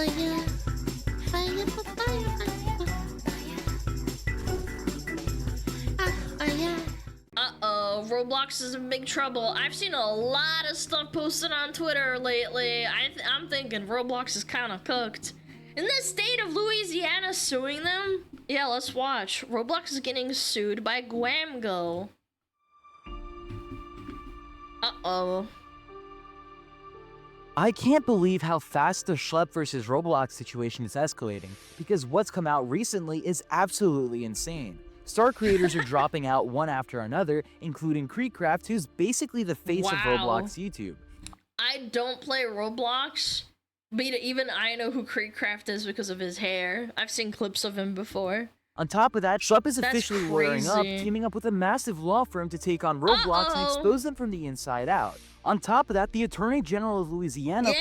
Fire, fire, fire, fire. Uh-oh, Roblox is in big trouble. I've seen a lot of stuff posted on Twitter lately. I'm thinking Roblox is kind of cooked. Isn't the state of Louisiana suing them? Yeah, let's watch. Roblox is getting sued by Guamgo. Uh-oh. I can't believe how fast the Schlep versus Roblox situation is escalating, because what's come out recently is absolutely insane. Star creators are dropping out one after another, including Creekcraft, who's basically the face of Roblox YouTube. I don't play Roblox, but even I know who Creekcraft is because of his hair. I've seen clips of him before. On top of that, Schlep is officially lawyering up, teaming up with a massive law firm to take on Roblox and expose them from the inside out. On top of that, the Attorney General of Louisiana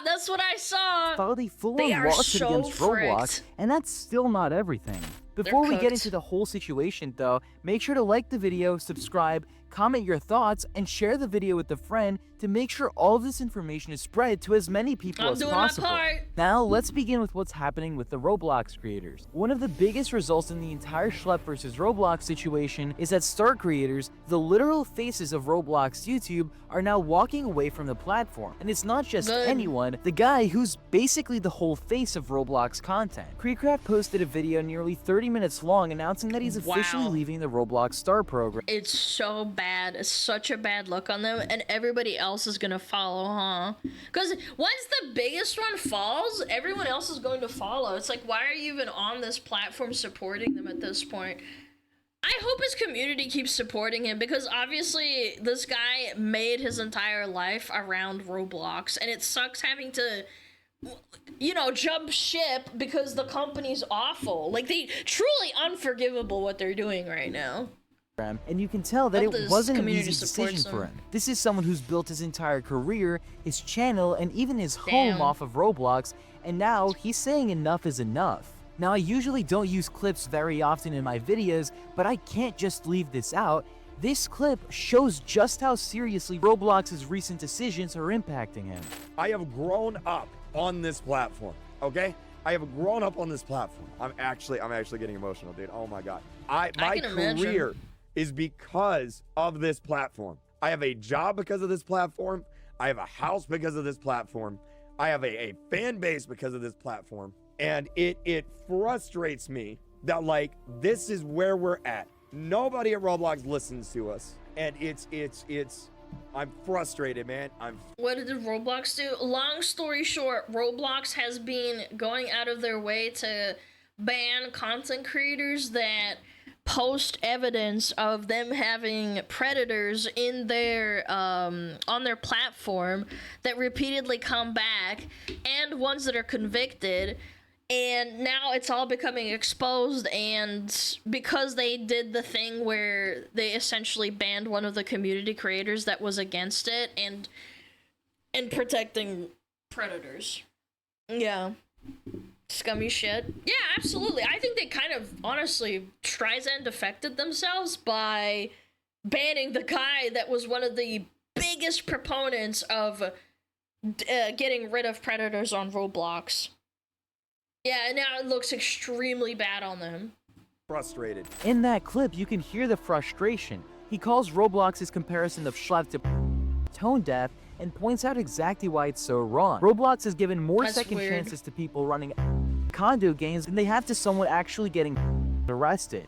that's what I saw. filed a full-on lawsuit against Roblox, and that's still not everything. Before we get into the whole situation though, make sure to like the video, subscribe, comment your thoughts, and share the video with a friend to make sure all of this information is spread to as many people as possible. Now, let's begin with what's happening with the Roblox creators. One of the biggest results in the entire Schlep versus Roblox situation is that Star creators, the literal faces of Roblox YouTube, are now walking away from the platform. And it's not just anyone, the guy who's basically the whole face of Roblox content. Creekcraft posted a video nearly 30 minutes long announcing that he's officially leaving the Roblox Star program. It's so bad. It's such a bad look on them, and everybody else is gonna follow, huh? Because once the biggest one falls, everyone else is going to follow. It's like, why are you even on this platform supporting them at this point? I hope his community keeps supporting him, because obviously this guy made his entire life around Roblox, and it sucks having to, you know, jump ship because the company's awful. Like, they truly unforgivable what they're doing right now. And you can tell that it wasn't an easy decision for him. This is someone who's built his entire career, his channel, and even his home off of Roblox, and now he's saying enough is enough. Now, I usually don't use clips very often in my videos, but I can't just leave this out. This clip shows just how seriously Roblox's recent decisions are impacting him. I have grown up on this platform, okay? I have grown up on this platform. I'm actually getting emotional, dude. Oh my God. My career is because of this platform. I have a job because of this platform. I have a house because of this platform. I have a fan base because of this platform. And it frustrates me that, like, this is where we're at. Nobody at Roblox listens to us. And I'm frustrated, man. What did Roblox do? Long story short, Roblox has been going out of their way to ban content creators that post evidence of them having predators in their on their platform that repeatedly come back, and ones that are convicted. And now it's all becoming exposed, and because they did the thing where they essentially banned one of the community creators that was against it and protecting predators. Yeah. Scummy shit. Yeah, absolutely. I think they kind of honestly Streisand affected themselves by banning the guy that was one of the biggest proponents of getting rid of predators on Roblox. Yeah, and now it looks extremely bad on them. Frustrated. In that clip, you can hear the frustration. He calls Roblox's comparison of Schlep to tone deaf and points out exactly why it's so wrong. Roblox has given more second chances to people running condo games than they have to someone actually getting arrested.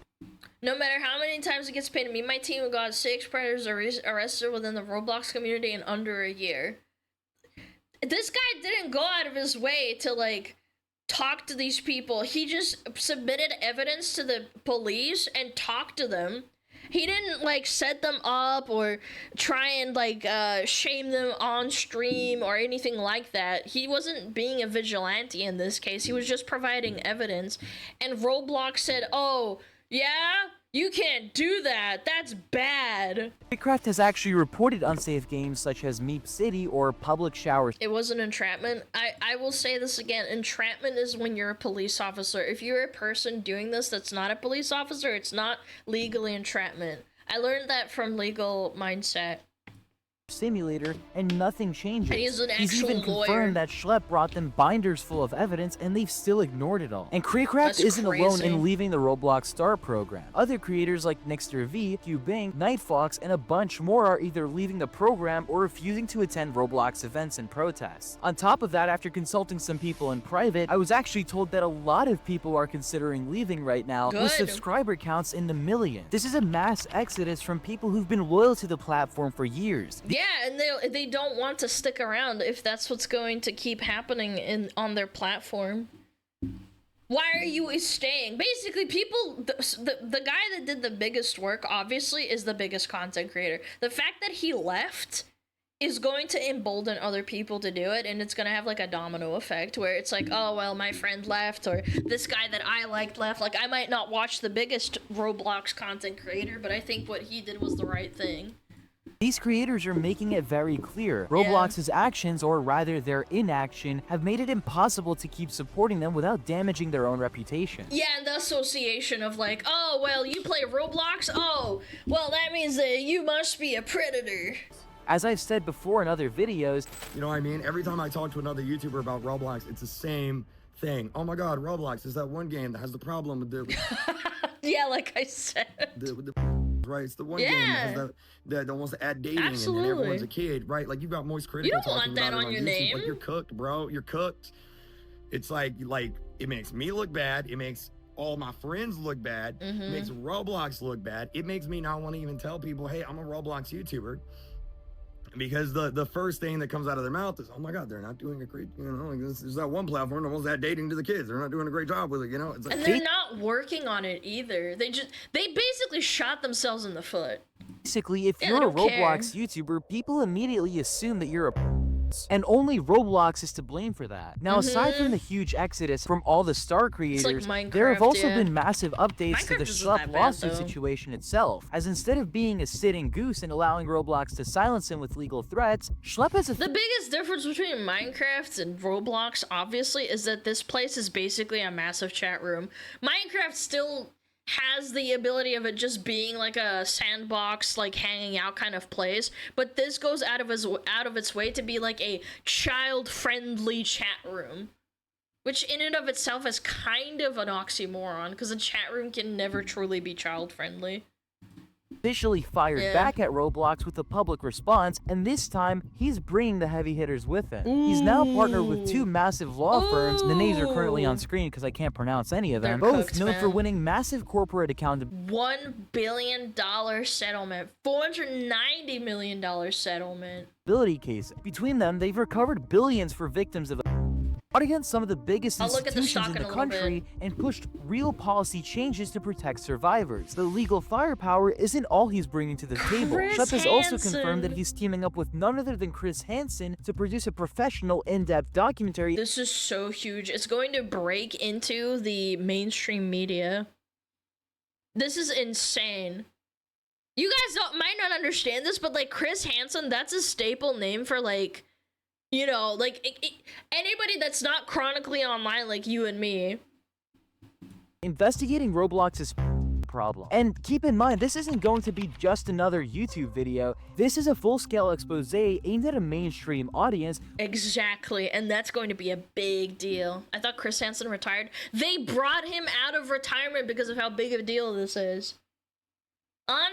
No matter how many times it gets paid, me and my team got 6 predators arrested within the Roblox community in under a year. This guy didn't go out of his way to, like, talk to these people. He just submitted evidence to the police and talked to them. He didn't, like, set them up or try and, like, shame them on stream or anything like that. He wasn't being a vigilante in this case. He was just providing evidence. And Roblox said, oh, yeah? You can't do that. That's bad. Creekcraft has actually reported unsafe games such as Meep City or public showers. It wasn't entrapment. I will say this again. Entrapment is when you're a police officer. If you're a person doing this that's not a police officer, it's not legally entrapment. I learned that from Legal Mindset. simulator, and nothing changes. And he's an He's even actual lawyer. confirmed that Schlepp brought them binders full of evidence, and they've still ignored it all. And Creecraft isn't alone in leaving the Roblox Star program. Other creators like Nixter V, Bing, Nightfox, and a bunch more are either leaving the program or refusing to attend Roblox events and protests. On top of that, after consulting some people in private, I was actually told that a lot of people are considering leaving right now, with subscriber counts in the millions. This is a mass exodus from people who've been loyal to the platform for years. Yeah, and they don't want to stick around if that's what's going to keep happening on their platform. Why are you staying? Basically, people, the guy that did the biggest work, obviously, is the biggest content creator. The fact that he left is going to embolden other people to do it, and it's going to have like a domino effect where it's like, oh, well, my friend left, or this guy that I liked left. Like, I might not watch the biggest Roblox content creator, but I think what he did was the right thing. These creators are making it very clear. Roblox's actions, or rather their inaction, have made it impossible to keep supporting them without damaging their own reputation. Yeah, and the association of like, oh, well, you play Roblox? Oh, well, that means that you must be a predator. As I've said before in other videos, you know what I mean? Every time I talk to another YouTuber about Roblox, it's the same thing. Oh my god, Roblox is that one game that has the problem with the... Yeah, like I said. Right, it's the one game that, has that wants to add dating and everyone's a kid, right? Like, you've got Moist Critical you don't talking want that about on it your YouTube. name. Like, you're cooked, bro. You're cooked. It's like it makes me look bad. It makes all my friends look bad. It makes Roblox look bad. It makes me not want to even tell people, hey, I'm a Roblox YouTuber. Because the first thing that comes out of their mouth is, oh my god, they're not doing a great, you know, like this is that one platform that wants that dating to the kids. They're not doing a great job with it, you know. It's like, and they're not working on it either. They basically shot themselves in the foot. Basically, if you're a Roblox YouTuber, people immediately assume that you're a and only Roblox is to blame for that. Now, aside from the huge exodus from all the Star creators, there have also been massive updates to the Schlepp lawsuit situation itself, as instead of being a sitting goose and allowing Roblox to silence him with legal threats, Schlepp has the biggest difference between Minecraft and Roblox, obviously, is that this place is basically a massive chat room. Minecraft still has the ability of it just being like a sandbox, like hanging out kind of place, but this goes out of its way to be like a child-friendly chat room, which in and of itself is kind of an oxymoron, because a chat room can never truly be child-friendly. Officially fired back at Roblox with a public response, and this time he's bringing the heavy hitters with him. He's now partnered with two massive law firms. The names are currently on screen because I can't pronounce any of them. Both known for winning massive corporate accountability. $1 billion settlement, $490 million settlement. Case. Between them, they've recovered billions for victims of fought against some of the biggest institutions in the country and pushed real policy changes to protect survivors. The legal firepower isn't all he's bringing to the table. Schlepp has also confirmed that he's teaming up with none other than Chris Hansen to produce a professional, in-depth documentary. This is so huge. It's going to break into the mainstream media. This is insane. You guys might not understand this, but like Chris Hansen, that's a staple name for like, you know, like anybody that's not chronically online like you and me. Investigating Roblox's problem. And keep in mind, this isn't going to be just another YouTube video. This is a full-scale expose aimed at a mainstream audience. Exactly, and that's going to be a big deal. I thought Chris Hansen retired. They brought him out of retirement because of how big of a deal this is.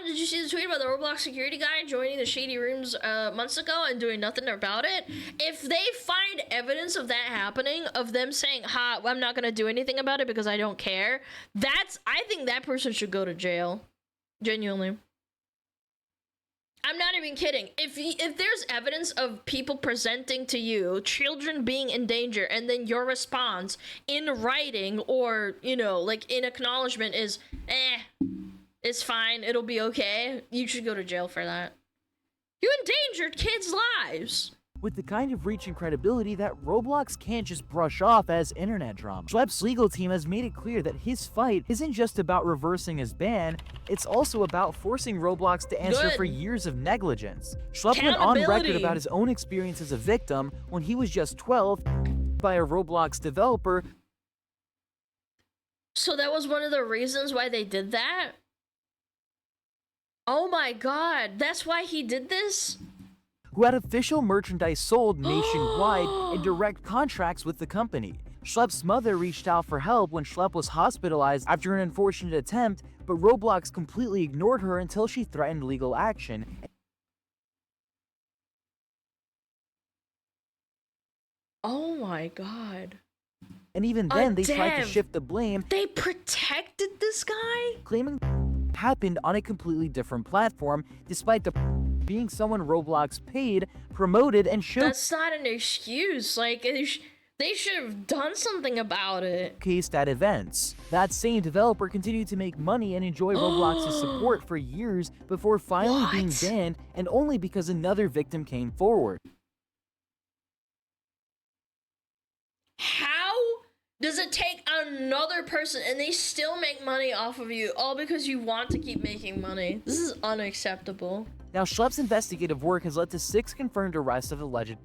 Did you see the tweet about the Roblox security guy joining the shady rooms months ago and doing nothing about it? If they find evidence of that happening, of them saying, ha, I'm not gonna do anything about it because I don't care, I think that person should go to jail. Genuinely. I'm not even kidding. If there's evidence of people presenting to you, children being in danger, and then your response in writing or, you know, like in acknowledgement is, it's fine, it'll be okay, you should go to jail for that. You endangered kids' lives. With the kind of reach and credibility that Roblox can't just brush off as internet drama. Schlepp's legal team has made it clear that his fight isn't just about reversing his ban, it's also about forcing Roblox to answer for years of negligence. Schlepp went on record about his own experience as a victim when he was just 12 by a Roblox developer. So that was one of the reasons why they did that? Oh my god, that's why he did this? who had official merchandise sold nationwide and direct contracts with the company. Schlepp's mother reached out for help when Schlepp was hospitalized after an unfortunate attempt, but Roblox completely ignored her until she threatened legal action. Oh my god. And even then, they tried to shift the blame. They protected this guy? Claiming happened on a completely different platform, despite the being someone Roblox paid, promoted, and showed. That's not an excuse. Like, they should have done something about it. Cased at events. That same developer continued to make money and enjoy Roblox's support for years before finally being banned, and only because another victim came forward. How does it take another person and they still make money off of you, all because you want to keep making money? This is unacceptable. Now, Schlepp's investigative work has led to 6 confirmed arrests of alleged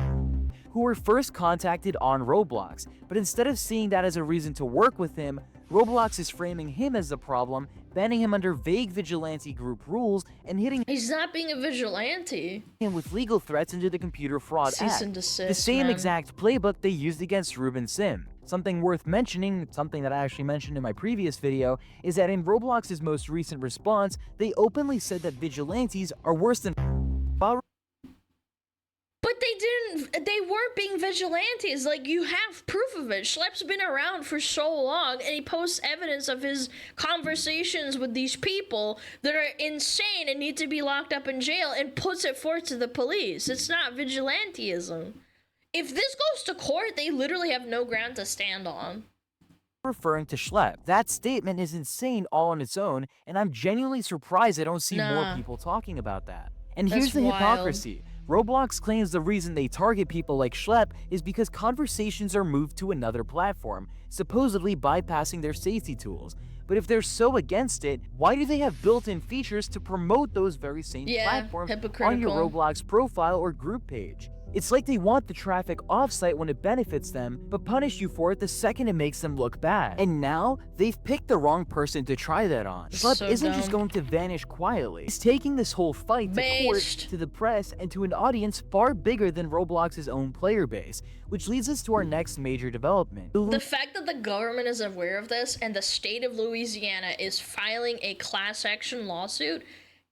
who were first contacted on Roblox, but instead of seeing that as a reason to work with him, Roblox is framing him as the problem, banning him under vague vigilante group rules, and hitting He's not being a vigilante. him with legal threats under the Computer Fraud Cease Act, and desist, the same man. exact playbook they used against Ruben Sim. Something worth mentioning, something that I actually mentioned in my previous video, is that in Roblox's most recent response, they openly said that vigilantes are worse than But they weren't being vigilantes. Like, you have proof of it. Schlepp's been around for so long, and he posts evidence of his conversations with these people that are insane and need to be locked up in jail, and puts it forth to the police. It's not vigilantism. If this goes to court, they literally have no ground to stand on. referring to Schlepp. That statement is insane all on its own, and I'm genuinely surprised I don't see more people talking about that. And That's here's the wild. hypocrisy. Roblox claims the reason they target people like Schlepp is because conversations are moved to another platform, supposedly bypassing their safety tools. But if they're so against it, why do they have built-in features to promote those very same platforms on your Roblox profile or group page? It's like they want the traffic off-site when it benefits them, but punish you for it the second it makes them look bad. And now, they've picked the wrong person to try that on. Schlepp isn't just going to vanish quietly. He's taking this whole fight to court, to the press, and to an audience far bigger than Roblox's own player base, which leads us to our next major development. The fact that the government is aware of this and the state of Louisiana is filing a class action lawsuit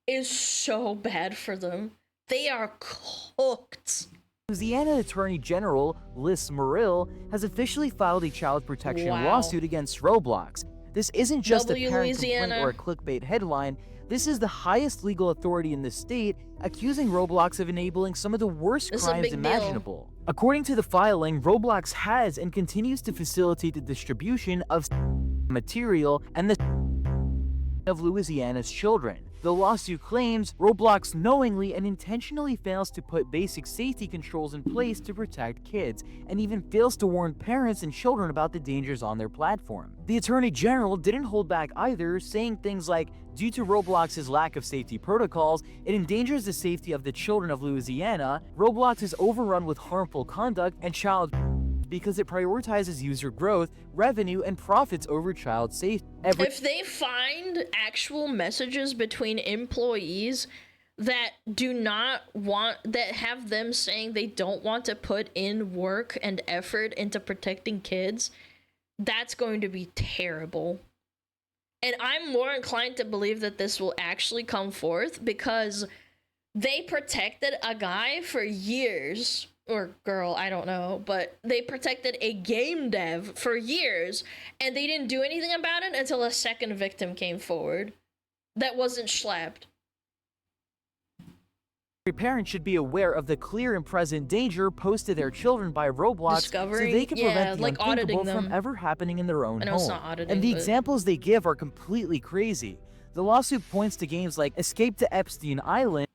is so bad for them. They are cooked. Louisiana Attorney General Liz Muriel has officially filed a child protection lawsuit against Roblox. This isn't just a parent complaint or a clickbait headline. This is the highest legal authority in the state, accusing Roblox of enabling some of the worst crimes imaginable. According to the filing, Roblox has and continues to facilitate the distribution of material and the of Louisiana's children. The lawsuit claims Roblox knowingly and intentionally fails to put basic safety controls in place to protect kids, and even fails to warn parents and children about the dangers on their platform. The Attorney General didn't hold back either, saying things like, due to Roblox's lack of safety protocols, it endangers the safety of the children of Louisiana. Roblox is overrun with harmful conduct and child because it prioritizes user growth, revenue, and profits over child safety. If they find actual messages between employees that do not want, that have them saying they don't want to put in work and effort into protecting kids, that's going to be terrible. And I'm more inclined to believe that this will actually come forth because they protected a guy for years, or girl, I don't know, but they protected a game dev for years, and they didn't do anything about it until a second victim came forward that wasn't schlepped. Every parent should be aware of the clear and present danger posed to their children by Roblox so they can prevent the unthinkable from ever happening in their own home. And the examples they give are completely crazy. The lawsuit points to games like Escape to Epstein Island.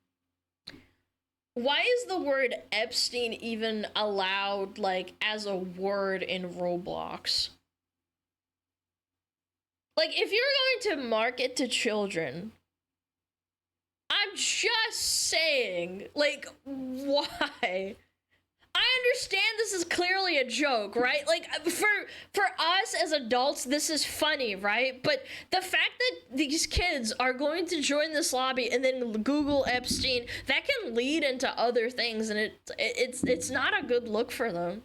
Why is the word Epstein even allowed, like, as a word in Roblox? Like, if you're going to market to children, I'm just saying, like, why? I understand this is clearly a joke, right? Like, for us as adults, this is funny, right? But the fact that these kids are going to join this lobby and then Google Epstein, that can lead into other things, and it's not a good look for them.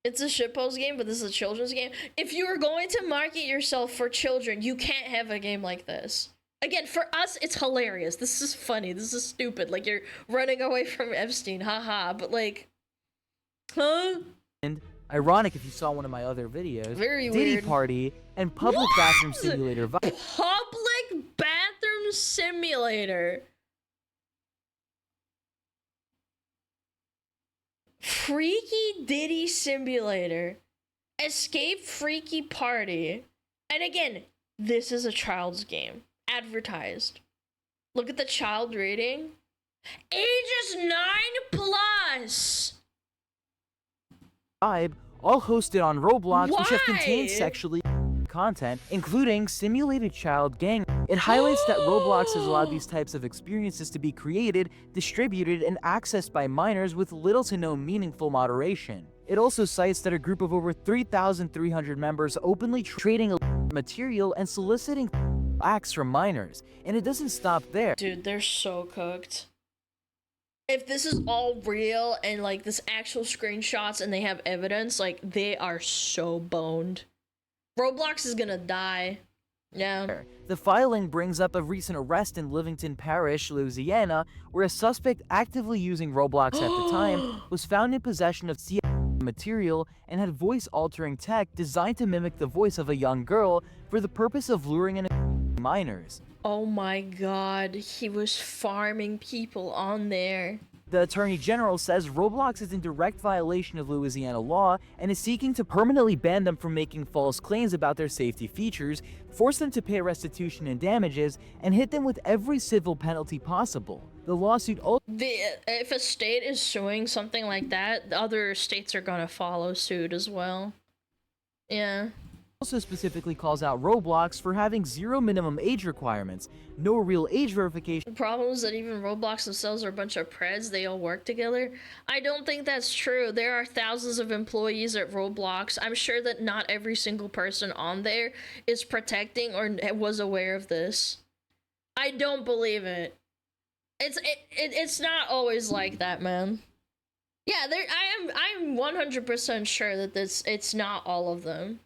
It's a shitpost game, but this is a children's game. If you are going to market yourself for children, you can't have a game like this. Again, for us, it's hilarious. This is funny. This is stupid. Like, you're running away from Epstein, haha. But, like, huh? And ironic if you saw one of my other videos. Very Diddy weird. Party and Public Bathroom Simulator. Public Bathroom Simulator. Freaky Diddy Simulator. Escape Freaky Party. And again, this is a child's game. Advertised. Look at the child rating. Ages 9+. All hosted on Roblox, which have contained Why? sexually content, including simulated child gang. It highlights that Roblox has allowed these types of experiences to be created, distributed, and accessed by minors with little to no meaningful moderation. It also cites that a group of over 3,300 members openly trading material and soliciting acts from minors. And it doesn't stop there. Dude, they're so cooked. If this is all real and like this actual screenshots and they have evidence, like they are so boned. Roblox is gonna die. Yeah. The filing brings up a recent arrest in Livingston Parish, Louisiana, where a suspect actively using Roblox at the time was found in possession of material and had voice-altering tech designed to mimic the voice of a young girl for the purpose of luring in minors. Oh my god, he was farming people on there. The Attorney General says Roblox is in direct violation of Louisiana law and is seeking to permanently ban them from making false claims about their safety features, force them to pay restitution and damages, and hit them with every civil penalty possible. The lawsuit also If a state is suing something like that, the other states are gonna follow suit as well. Yeah. specifically calls out Roblox for having zero minimum age requirements, no real age verification. The problem is that even Roblox themselves are a bunch of preds, they all work together. I don't think that's true. There are thousands of employees at Roblox. I'm sure that not every single person on there is protecting or was aware of this. I don't believe it. It's not always like that, man. Yeah, I'm 100% sure that it's not all of them.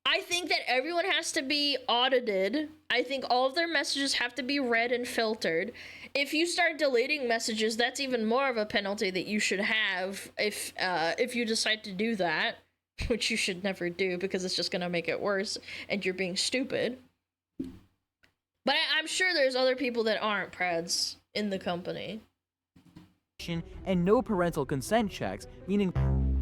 I think that everyone has to be audited. I think all of their messages have to be read and filtered. If you start deleting messages, that's even more of a penalty that you should have if you decide to do that, which you should never do because it's just gonna make it worse and you're being stupid. But I'm sure there's other people that aren't preds in the company. And no parental consent checks, meaning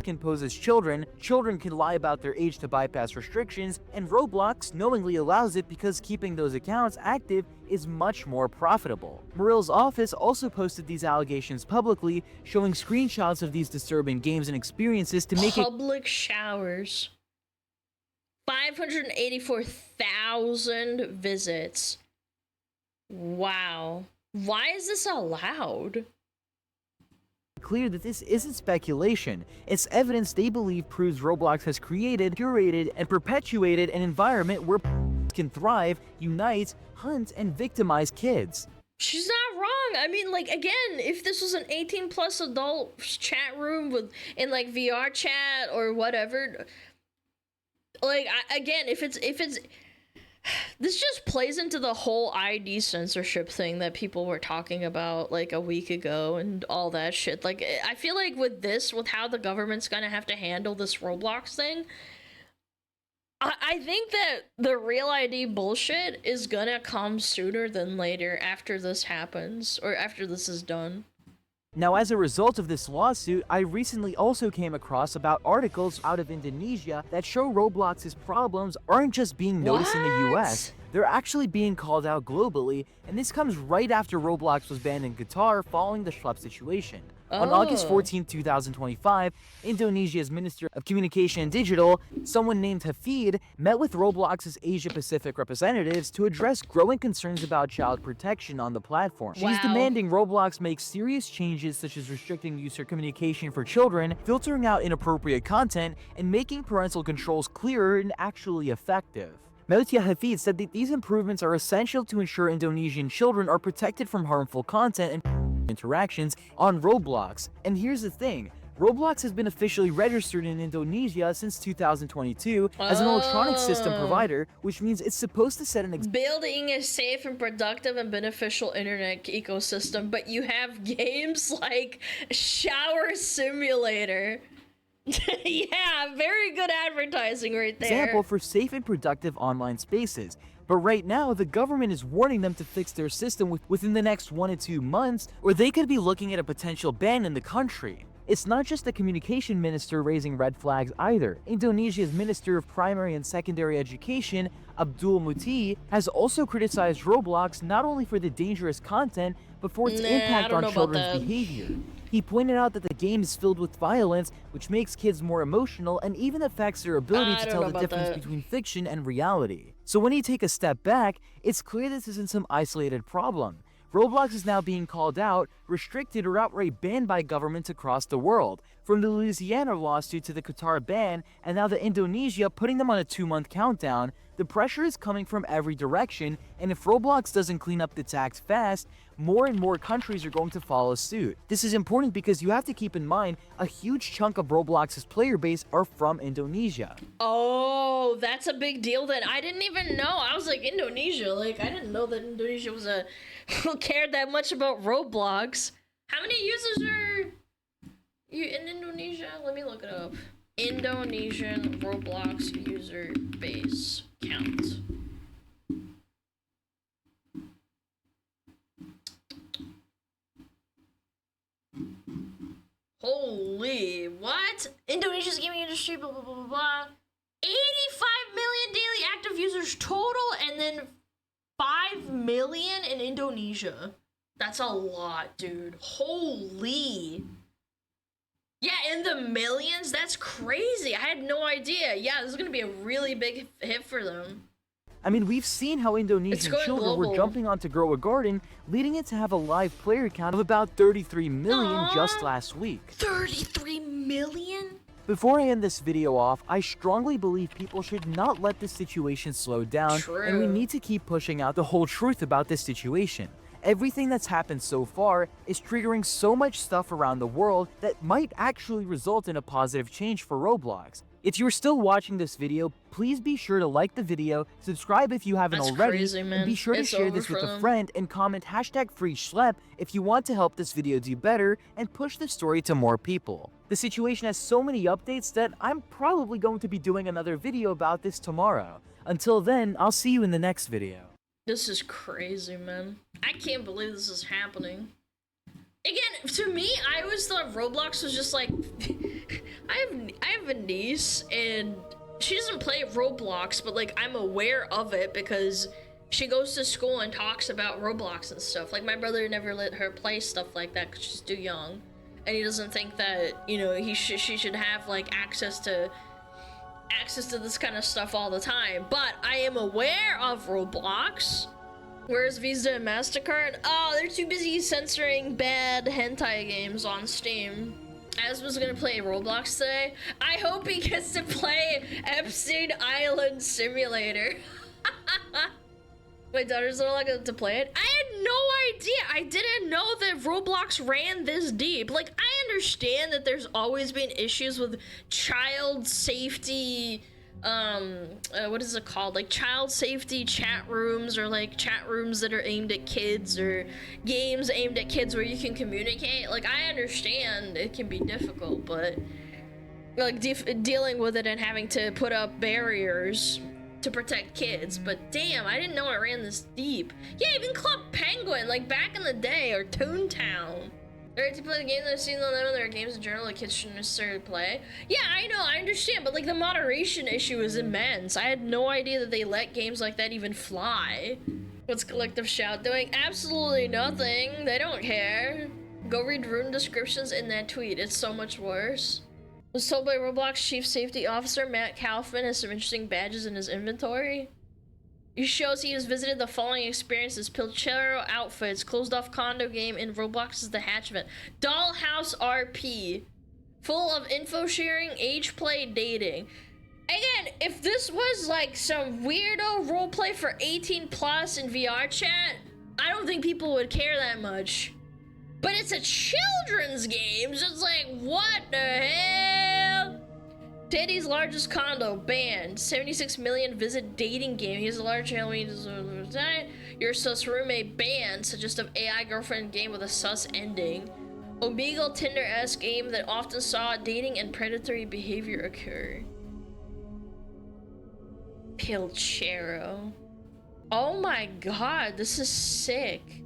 can pose as children can lie about their age to bypass restrictions, and Roblox knowingly allows it because keeping those accounts active is much more profitable. Morill's office also posted these allegations publicly, showing screenshots of these disturbing games and experiences to make Public showers. 584,000 visits. Wow. Why is this allowed? clear that this isn't speculation. It's evidence they believe proves Roblox has created, curated, and perpetuated an environment where can thrive, unite, hunt, and victimize kids. She's not wrong. I mean, like, again, if this was an 18+ adult chat room in like VR chat or whatever, like, again, if it's this just plays into the whole ID censorship thing that people were talking about like a week ago and all that shit. Like, I feel like with how the government's gonna have to handle this Roblox thing, I think that the real ID bullshit is gonna come sooner than later after this happens, or after this is done. Now, as a result of this lawsuit, I recently also came across about articles out of Indonesia that show Roblox's problems aren't just being noticed in the US, they're actually being called out globally, and this comes right after Roblox was banned in Qatar following the Schlepp situation. On August Oh. 14, 2025, Indonesia's Minister of Communication and Digital, someone named Hafid, met with Roblox's Asia-Pacific representatives to address growing concerns about child protection on the platform. She's Wow. demanding Roblox make serious changes such as restricting user communication for children, filtering out inappropriate content, and making parental controls clearer and actually effective. Meltia Hafid said that these improvements are essential to ensure Indonesian children are protected from harmful content and interactions on Roblox. And here's the thing, Roblox has been officially registered in Indonesia since 2022 as an electronic system provider, which means it's supposed to set an building a safe and productive and beneficial internet ecosystem, but you have games like Shower Simulator. Yeah, very good advertising right there. example for safe and productive online spaces. But right now, the government is warning them to fix their system within the next 1 to 2 months, or they could be looking at a potential ban in the country. It's not just the communication minister raising red flags either. Indonesia's Minister of Primary and Secondary Education, Abdul Muti, has also criticized Roblox not only for the dangerous content, but for its impact on children's behavior. He pointed out that the game is filled with violence, which makes kids more emotional and even affects their ability to tell the difference between fiction and reality. So when you take a step back, it's clear this isn't some isolated problem. Roblox is now being called out, restricted, or outright banned by governments across the world. From the Louisiana lawsuit to the Qatar ban, and now the Indonesia putting them on a 2-month countdown, the pressure is coming from every direction, and if Roblox doesn't clean up its act fast, more and more countries are going to follow suit. This is important because you have to keep in mind a huge chunk of Roblox's player base are from Indonesia. Oh, that's a big deal then. I didn't even know. I was like, Indonesia, like I didn't know that Indonesia was cared that much about Roblox. How many users are you in Indonesia? Let me look it up. Indonesian Roblox user base count. Holy, what? Indonesia's gaming industry, blah, blah, blah, blah, blah. 85 million daily active users total, and then 5 million in Indonesia. That's a lot, dude. Holy. Yeah, in the millions? That's crazy. I had no idea. Yeah, this is gonna be a really big hit for them. I mean, we've seen how Indonesian children were jumping on to grow a garden, leading it to have a live player count of about 33 million just last week. 33 million? Before I end this video off, I strongly believe people should not let this situation slow down, and we need to keep pushing out the whole truth about this situation. Everything that's happened so far is triggering so much stuff around the world that might actually result in a positive change for Roblox. If you're still watching this video, please be sure to like the video, subscribe if you haven't already, and be sure to share this with a friend and comment #FreeSchlep if you want to help this video do better and push the story to more people. The situation has so many updates that I'm probably going to be doing another video about this tomorrow. Until then, I'll see you in the next video. This is crazy, man. I can't believe this is happening. Again, to me, I always thought Roblox was just like, I have a niece and she doesn't play Roblox, but like I'm aware of it because she goes to school and talks about Roblox and stuff. Like my brother never let her play stuff like that because she's too young, and he doesn't think that, you know, she should have like access to this kind of stuff all the time. But I am aware of Roblox. Where's Visa and MasterCard? Oh, they're too busy censoring bad hentai games on Steam. Az was gonna play Roblox today. I hope he gets to play Epstein Island Simulator. My daughter's not allowed to play it. I had no idea. I didn't know that Roblox ran this deep. Like, I understand that there's always been issues with child safety, what is it called? Like child safety chat rooms, or like chat rooms that are aimed at kids, or games aimed at kids where you can communicate. Like, I understand it can be difficult, but like dealing with it and having to put up barriers to protect kids. But damn, I didn't know it ran this deep. Yeah, even Club Penguin, like back in the day, or Toontown. They're to play the game that I've seen on them, and there are games in general that kids shouldn't necessarily play. Yeah, I know, I understand, but like the moderation issue is immense. I had no idea that they let games like that even fly. What's Collective Shout doing? Absolutely nothing. They don't care. Go read rune descriptions in that tweet. It's so much worse. Was told by Roblox Chief Safety Officer Matt Kaufman has some interesting badges in his inventory. He shows he has visited the following experiences: Pilchero outfits, closed off condo game in Roblox's The Hatchment, Dollhouse RP, full of info sharing, age play, dating. Again, if this was like some weirdo roleplay for 18 plus in VR chat, I don't think people would care that much. But it's a children's game, so it's like, what the hell? Teddy's largest condo banned. 76 million visit dating game. He has a large Halloween. Your sus roommate banned. Suggestive AI girlfriend game with a sus ending. Omegle Tinder-esque game that often saw dating and predatory behavior occur. Pilchero. Oh my god, this is sick.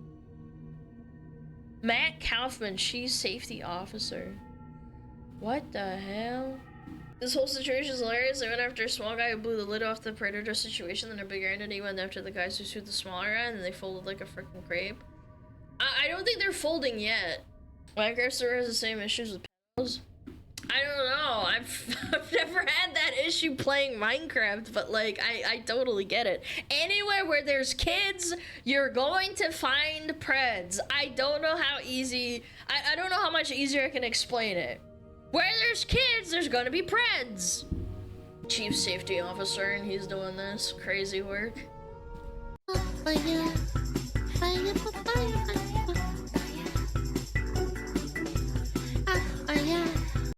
Matt Kaufman, Chief Safety Officer. What the hell? This whole situation is hilarious. They went after a small guy who blew the lid off the predator situation, then a bigger entity went after the guys who sued the smaller guy, and they folded like a freaking crepe. I don't think they're folding yet. Minecraft server has the same issues with pedals. I don't know. I've never had that issue playing Minecraft, but like I totally get it. Anywhere where there's kids, you're going to find preds. I don't know how easy. I don't know how much easier I can explain it. Where there's kids, there's gonna be preds. Chief Safety Officer, and he's doing this crazy work.